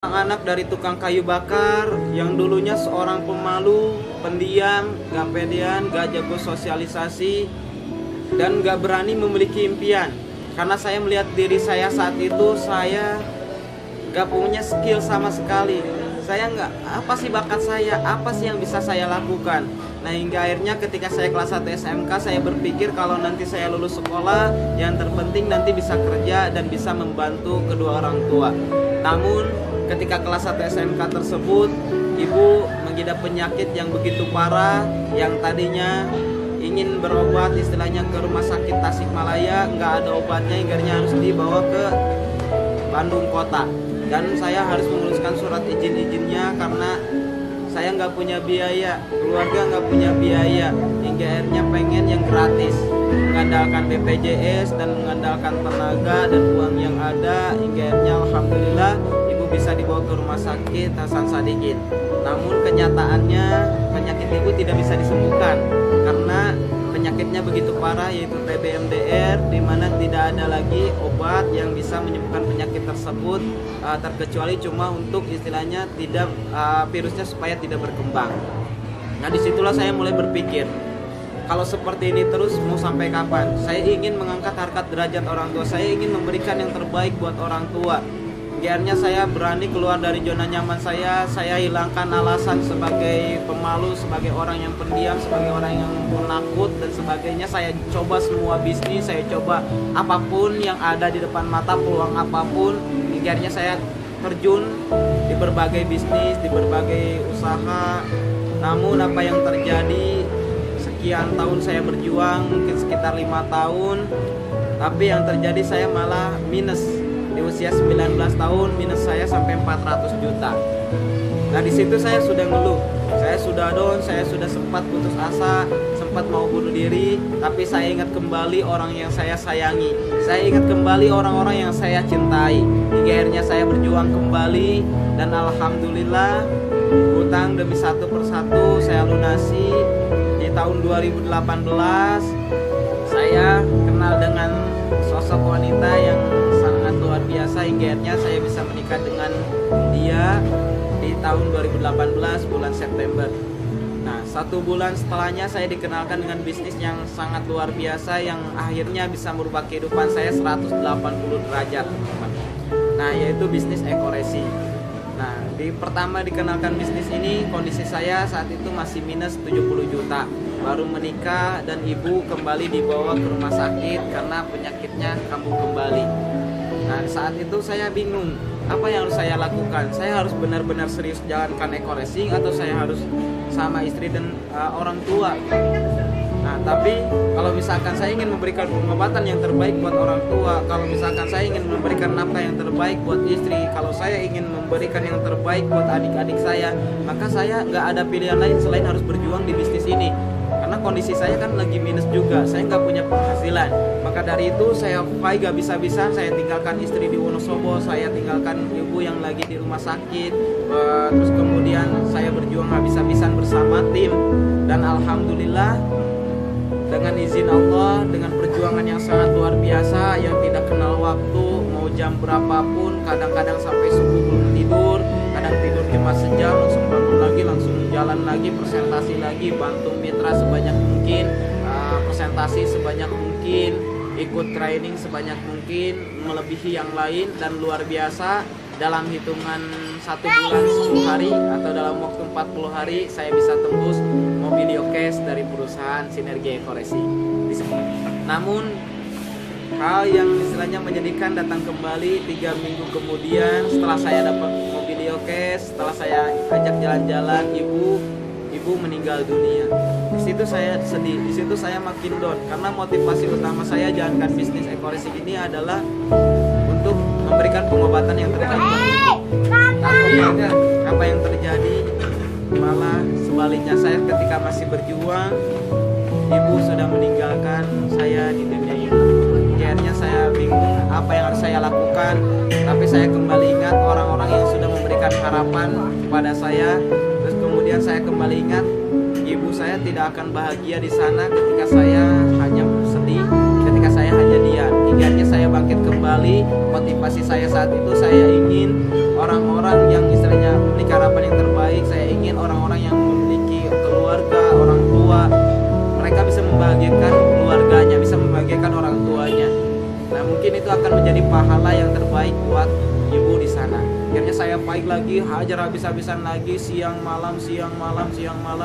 Anak dari tukang kayu bakar yang dulunya seorang pemalu, pendiam, gak pedean, gak jago sosialisasi, dan gak berani memiliki impian. Karena saya melihat diri saya saat itu, saya gak punya skill sama sekali. Saya gak, apa sih bakat saya, apa sih yang bisa saya lakukan. Nah, hingga akhirnya ketika saya kelas 1 SMK, saya berpikir kalau nanti saya lulus sekolah, yang terpenting nanti bisa kerja dan bisa membantu kedua orang tua. Namun ketika kelas 1 SMK tersebut, ibu mengidap penyakit yang begitu parah, yang tadinya ingin berobat istilahnya ke rumah sakit Tasikmalaya, nggak ada obatnya, hingga harus dibawa ke Bandung kota. Dan saya harus menuliskan surat izin-izinnya karena saya nggak punya biaya, keluarga nggak punya biaya, hingga akhirnya pengen yang gratis, mengandalkan BPJS dan mengandalkan tenaga dan uang yang ada, hingga akhirnya alhamdulillah bisa dibawa ke rumah sakit Hasan Sadikin. Namun kenyataannya penyakit ibu tidak bisa disembuhkan karena penyakitnya begitu parah, yaitu TB MDR, di mana tidak ada lagi obat yang bisa menyembuhkan penyakit tersebut, terkecuali cuma untuk istilahnya tidak virusnya supaya tidak berkembang. Nah, disitulah saya mulai berpikir, kalau seperti ini terus mau sampai kapan? Saya ingin mengangkat harkat derajat orang tua, saya ingin memberikan yang terbaik buat orang tua. Akhirnya saya berani keluar dari zona nyaman saya hilangkan alasan sebagai pemalu, sebagai orang yang pendiam, sebagai orang yang penakut dan sebagainya. Saya coba semua bisnis, saya coba apapun yang ada di depan mata, peluang apapun. Akhirnya saya terjun di berbagai bisnis, di berbagai usaha. Namun apa yang terjadi, sekian tahun saya berjuang, mungkin sekitar 5 tahun, tapi yang terjadi saya malah minus. Di usia 19 tahun minus saya sampai 400 juta. Nah, di situ saya sudah ngeluh, saya sudah down, saya sudah sempat putus asa, sempat mau bunuh diri. Tapi saya ingat kembali orang yang saya sayangi, saya ingat kembali orang-orang yang saya cintai. Hingga akhirnya saya berjuang kembali, dan alhamdulillah hutang demi satu persatu saya lunasi. Di tahun 2018 saya kenal dengan sosok wanita yang sangat luar biasa, hingga akhirnya saya bisa menikah dengan dia di tahun 2018 bulan September. Nah, 1 bulan setelahnya saya dikenalkan dengan bisnis yang sangat luar biasa, yang akhirnya bisa merubah kehidupan saya 180 derajat. Nah, yaitu bisnis Eco-Resi. Nah, pertama dikenalkan bisnis ini, kondisi saya saat itu masih minus 70 juta. Baru menikah dan ibu kembali dibawa ke rumah sakit karena penyakitnya kambuh kembali. Nah, saat itu saya bingung, apa yang harus saya lakukan? Saya harus benar-benar serius jalankan Eco-Resi atau saya harus sama istri dan orang tua? Nah, tapi kalau misalkan saya ingin memberikan pengobatan yang terbaik buat orang tua, kalau misalkan saya ingin memberikan nafkah yang terbaik buat istri, kalau saya ingin memberikan yang terbaik buat adik-adik saya, maka saya nggak ada pilihan lain selain harus berjuang di bisnis ini. Karena kondisi saya kan lagi minus juga, saya nggak punya penghasilan. Maka dari itu saya fight gak bisa-bisa, saya tinggalkan istri di Wonosobo, saya tinggalkan ibu yang lagi di rumah sakit. Terus kemudian saya berjuang habis-habisan bersama tim, dan alhamdulillah dengan izin Allah, dengan perjuangan yang sangat luar biasa, yang tidak kenal waktu, mau jam berapapun, kadang-kadang sampai subuh belum tidur, kadang tidur cuma sejam, langsung bangun lagi, langsung jalan lagi, presentasi lagi, bantu mitra sebanyak mungkin, presentasi sebanyak mungkin, ikut training sebanyak mungkin, melebihi yang lain, dan luar biasa. Dalam hitungan 1 bulan 10 hari atau dalam waktu 40 hari saya bisa tembus mobilio cash dari perusahaan Sinergi Eco-Resi. Namun hal yang istilahnya menyedihkan datang kembali 3 minggu kemudian setelah saya dapat mobilio cash, setelah saya ajak jalan-jalan, ibu meninggal dunia. Di situ saya sedih, di situ saya makin down karena motivasi utama saya jalankan bisnis Eco-Resi ini adalah untuk memberikan pengobatan yang terbaik. Tapi apa yang terjadi malah sebaliknya, saya ketika masih berjuang, ibu sudah meninggalkan saya di dunia ini. Akhirnya saya bingung apa yang harus saya lakukan, tapi saya kembali ingat orang-orang yang sudah memberikan harapan kepada saya. Terus kemudian saya kembali ingat ibu saya tidak akan bahagia di sana ketika saya hanya sedih, ketika saya hanya diam. Hingga saya bangkit kembali. Motivasi saya saat itu, saya ingin orang-orang yang istilahnya memiliki harapan yang terbaik. Saya ingin orang-orang yang memiliki keluarga, orang tua, mereka bisa membahagiakan keluarganya, bisa membahagiakan orang tuanya. Nah, mungkin itu akan menjadi pahala yang terbaik buat ibu di sana. Akhirnya saya fight lagi, hajar habis-habisan lagi, siang malam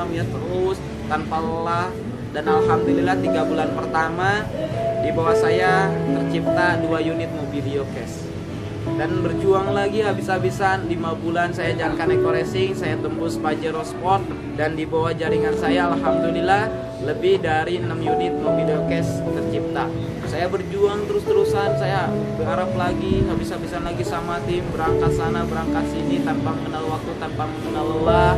ya, terus tanpa lelah. Dan alhamdulillah 3 bulan pertama di bawah saya tercipta 2 unit Mobilio Cash. Dan berjuang lagi habis-habisan 5 bulan saya jalankan Eco Racing, saya tembus Pajero Sport, dan di bawah jaringan saya alhamdulillah lebih dari 6 unit Mobilio Cash tercipta. Saya berjuang terus-terusan, saya berharap lagi, habis-habisan lagi sama tim, berangkat sana, berangkat sini, tanpa mengenal waktu, tanpa mengenal lelah.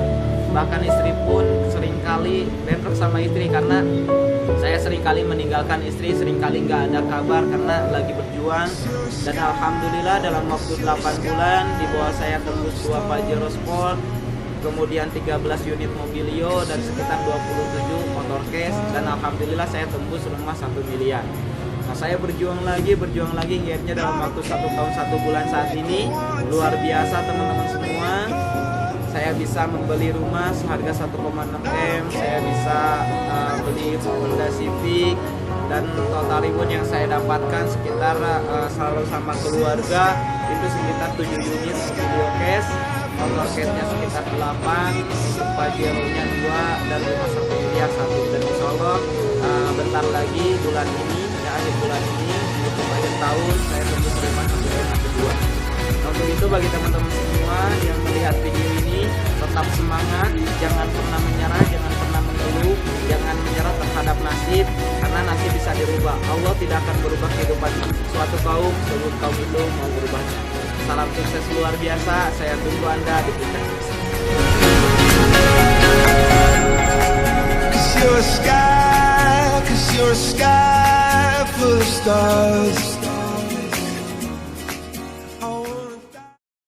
Bahkan istri pun seringkali bentrok sama istri, karena saya seringkali meninggalkan istri, seringkali nggak ada kabar karena lagi berjuang. Dan alhamdulillah dalam waktu 8 bulan di bawah saya tembus 2 Pajero Sport, kemudian 13 unit Mobilio, dan sekitar 27 motor cash. Dan alhamdulillah saya tembus rumah 1 miliar. Nah, saya berjuang lagi, akhirnya dalam waktu 1 tahun 1 bulan saat ini, luar biasa teman-teman semua. Saya bisa membeli rumah seharga 1,6 M, saya bisa beli Honda Civic, dan total reward yang saya dapatkan sekitar selalu sama keluarga itu sekitar 7 unit Mobilio Cash, motor cashnya sekitar 8, untuk Pajero-nya 2, dan rumah 1 miliar 1. Dan insya Allah bentar lagi bulan ini, akhir bulan ini, untuk akhir tahun saya tembus rumah 1 miliar kedua. Untuk itu bagi teman-teman semua yang melihat video ini, tetap semangat, jangan pernah menyerah, jangan pernah mengeluh, jangan menyerah terhadap nasib, karena nasib bisa dirubah. Allah tidak akan berubah kehidupan suatu kaum sebelum kaum itu mau berubahnya. Salam sukses luar biasa, saya tunggu Anda di puncak sukses. Cause you're a sky full of stars.